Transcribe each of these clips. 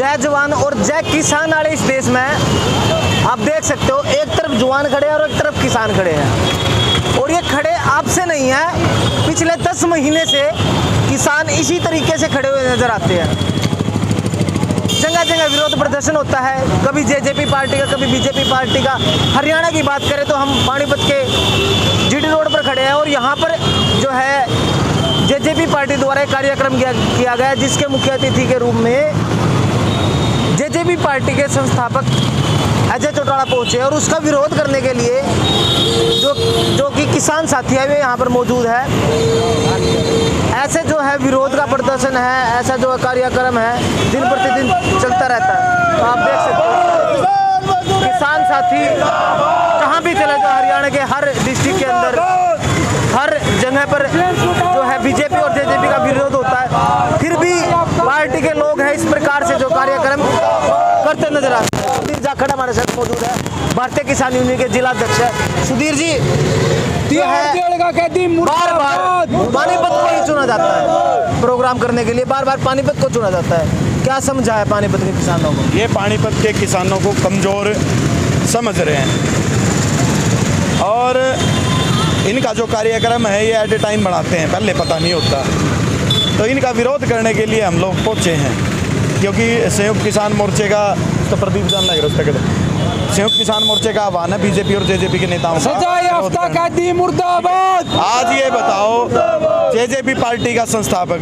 जय जवान और जय किसान वाले इस देश में आप देख सकते हो, एक तरफ जवान खड़े हैं और एक तरफ किसान खड़े हैं। और ये खड़े आपसे नहीं है, पिछले 10 महीने से किसान इसी तरीके से खड़े हुए नजर आते हैं। जगह जगह विरोध प्रदर्शन होता है, कभी जेजेपी पार्टी का, कभी बीजेपी पार्टी का। हरियाणा की बात करें तो हम पानीपत के जीटी रोड पर खड़े हैं और यहाँ पर जो है जेजेपी पार्टी द्वारा एक कार्यक्रम किया गया, जिसके मुख्य अतिथि के रूप में जेजेपी पार्टी के संस्थापक अजय चौटाला पहुंचे और उसका विरोध करने के लिए जो कि किसान साथी है वे यहाँ पर मौजूद है। ऐसे जो है विरोध का प्रदर्शन है, ऐसा जो कार्यक्रम है दिन प्रतिदिन चलता रहता है। तो आप देख सकते हो किसान साथी कहाँ भी चले जाओ, हरियाणा के हर डिस्ट्रिक्ट के अंदर हर जगह पर जो है बीजेपी और जेजेपी का विरोध होता है, फिर भी पार्टी के लोग हैं इस प्रकार से जो कार्यक्रम करते नजर आते हैं। सुधीर जाखड़ हमारे साथ मौजूद है, भारतीय किसान यूनियन के जिला अध्यक्ष है। सुधीर जी, बार बार पानीपत को ही चुना जाता है प्रोग्राम करने के लिए, बार बार पानीपत को चुना जाता है, क्या समझा है पानीपत के किसानों को? ये पानीपत के किसानों को कमज़ोर समझ रहे हैं और इनका जो कार्यक्रम है ये एट ए टाइम बढ़ाते हैं, पहले पता नहीं होता। तो इनका विरोध करने के लिए हम लोग पहुँचे हैं, क्योंकि संयुक्त किसान मोर्चे का तो प्रदीप जान लग रहा है, संयुक्त किसान मोर्चे का आह्वान है बीजेपी और जेजेपी के नेताओं का। मुर्दाबाद। आज ये बताओ, जेजेपी पार्टी का संस्थापक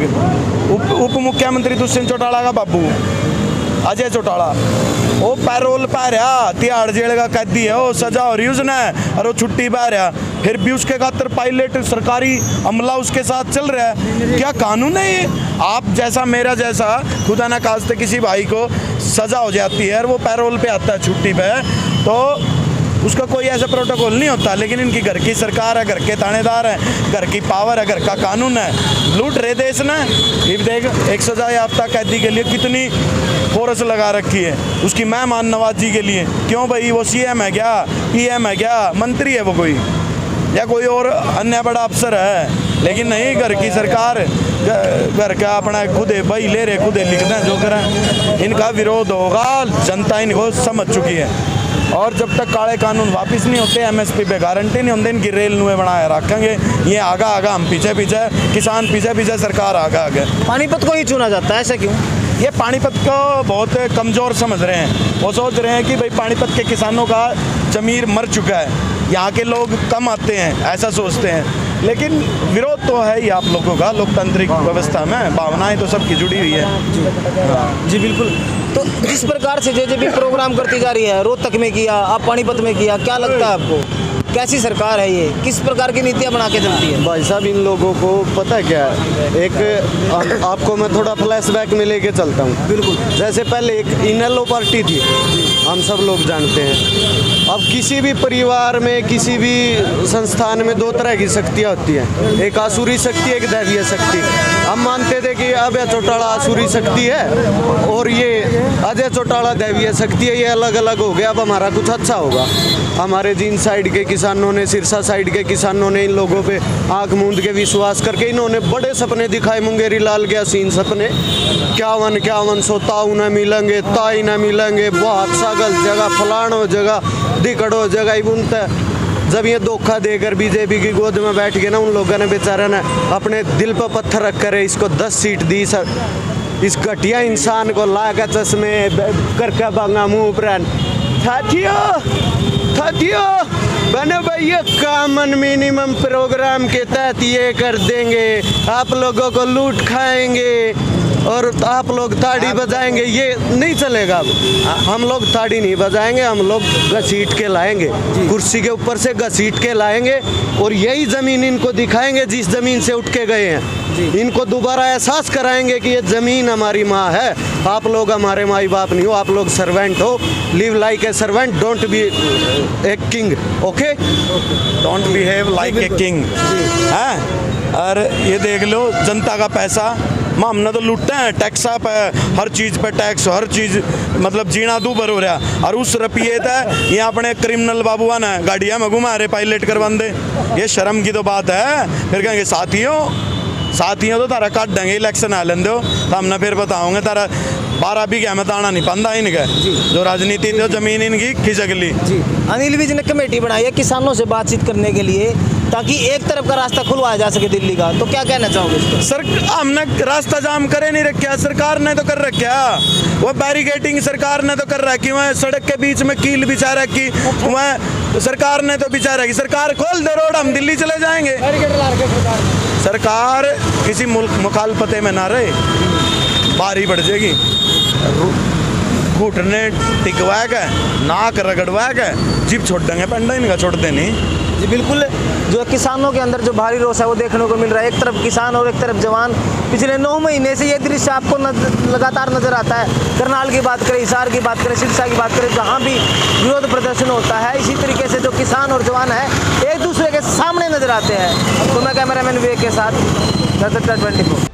उप मुख्यमंत्री दुष्यंत चौटाला का बाबू अजय चौटाला, वो पैरोल पा रहा, तिहाड़ जेल का कैदी है, वो सजा हो रही उसने और वो छुट्टी पा रहा, फिर भी उसके खातर पायलट सरकारी अमला उसके साथ चल रहा है। क्या कानून है ये? आप जैसा मेरा जैसा खुदा ना खास्ते किसी भाई को सजा हो जाती है और वो पैरोल पे आता है छुट्टी पे, तो उसका कोई ऐसा प्रोटोकॉल नहीं होता। लेकिन इनकी घर की सरकार है, घर के थानेदार हैं, घर की पावर है, घर का कानून है, लूट रहे देश ने। ये देख, एक सजा याफ्ता कैदी के लिए कितनी फोर्स लगा रखी है, उसकी मेहमान नवाजी के लिए। क्यों भाई, वो सीएम है क्या, पीएम है क्या, मंत्री है वो कोई, या कोई और अन्य बड़ा अफसर है? लेकिन नहीं, घर की सरकार, घर का अपना खुदे भाई ले रहे, खुदे लिखते हैं जो करें। इनका विरोध होगा, जनता इनको समझ चुकी है। और जब तक काले कानून वापस नहीं होते, एमएसपी पे गारंटी नहीं होती, इनकी रेल नुए बनाए रखेंगे। ये आगा आगा, हम पीछे पीछे, किसान पीछे पीछे, सरकार आगा आगे। पानीपत को ही चुना जाता है, ऐसा क्यों? ये पानीपत को बहुत कमज़ोर समझ रहे हैं। वो सोच रहे हैं कि भाई पानीपत के किसानों का ज़मीर मर चुका है, यहाँ के लोग कम आते हैं, ऐसा सोचते हैं। लेकिन विरोध तो है ही आप लोगों का, लोकतांत्रिक व्यवस्था में भावनाएं तो सबकी जुड़ी हुई है। जी बिल्कुल। तो जिस प्रकार से जेजेपी प्रोग्राम करती जा रही है, रोहतक में किया, आप पानीपत में किया, क्या लगता है आपको कैसी सरकार है ये, किस प्रकार की नीतियाँ बना के चलती है? भाई साहब, इन लोगों को पता है क्या है, एक आपको मैं थोड़ा फ्लैशबैक में लेके चलता हूँ। बिल्कुल। जैसे पहले एक इनेलो पार्टी थी, हम सब लोग जानते हैं। अब किसी भी परिवार में, किसी भी संस्थान में 2 तरह की शक्तियाँ होती हैं, एक आसुरी शक्ति, एक दैवीय शक्ति। हम मानते थे कि अजय चौटाला आसुरी शक्ति है और ये अजय चौटाला दैवीय शक्ति है, ये अलग अलग हो गया, अब हमारा कुछ अच्छा होगा। हमारे जींद साइड के किसानों ने, सिरसा साइड के किसानों ने इन लोगों पे आंख मूंद के विश्वास करके इन्होंने बड़े सपने दिखाए, मुंगेरी लाल के हसीन सपने। 51 ताऊ न मिलेंगे, ताई न मिलेंगे, बहुत सगल जगह, फलानो जगह, दिकड़ो जगह ही बुनता। जब ये धोखा देकर बीजेपी की गोद में बैठ गए ना, उन लोगों ने बेचारा ने अपने दिल पर पत्थर रख कर इसको 10 सीट दी। सर, इस घटिया इंसान को ला कर चश्मे करके बांगा मुँह पर। साथियों बने भाई, ये कॉमन मिनिमम प्रोग्राम के तहत ये कर देंगे, आप लोगों को लूट खाएंगे और आप लोग ताड़ी बजाएंगे, ये नहीं चलेगा। अब हम लोग ताड़ी नहीं बजाएंगे, हम लोग घसीट के लाएंगे, कुर्सी के ऊपर से घसीट के लाएंगे और यही ज़मीन इनको दिखाएंगे जिस ज़मीन से उठ के गए हैं। इनको दोबारा एहसास कराएंगे कि ये ज़मीन हमारी माँ है, आप लोग हमारे माई बाप नहीं हो, आप लोग सर्वेंट हो। Live like a servant, don't be a king, okay? Don't behave like a king. और ये देख लो, जनता का पैसा हमने तो लूटते हैं, टैक्स पे, हर चीज़ पे टैक्स, हर चीज़ मतलब जीना दूबर हो रहा। और उस रुपये था ये अपने क्रिमिनल बाबुआ ने गाड़ियाँ में घुमा रहे, पायलट करवान दे। ये शर्म की तो बात है। फिर कहेंगे साथियों तो तारा काट देंगे, इलेक्शन आ लें दो तो हमने फिर बताओगे तारा 12 बीघे में दाना नहीं पांदा इनका, जो राजनीति जो जमीन इनकी खिसक ली। जी, अनिल विज ने कमेटी बनाई है किसानों से बातचीत करने के लिए ताकि एक तरफ का रास्ता खुलवाया जा सके दिल्ली का, तो क्या कहना चाहोगे इस पर? सर हमने रास्ता जाम करे नहीं रखा, सरकार ने तो कर रखा। वो बैरिकेटिंग सरकार ने तो कर रखी, वह सड़क के बीच में कील बिछा रखी, वह सरकार ने तो बिछा रखी। सरकार खोल दे रोड, हम दिल्ली चले जाएंगे। सरकार किसी मुल्क मुखालफते में ना रहे, बारी बढ़ जाएगी। घुटने टिकवा के, नाक रगड़वा के जीप छोड़ देंगे, पेंडा इनका छोड़ देनी। जी बिल्कुल, जो किसानों के अंदर जो भारी रोष है वो देखने को मिल रहा है। एक तरफ किसान और एक तरफ जवान। पिछले 9 महीने से ये दृश्य आपको लगातार नजर आता है। करनाल की बात करें, हिसार की बात करें, सिरसा की बात करें, जहाँ भी विरोध प्रदर्शन होता है, इसी तरीके से जो किसान और जवान है एक दूसरे के सामने नजर आते हैं। तो मैं कैमरामैन विवेक के साथ 24।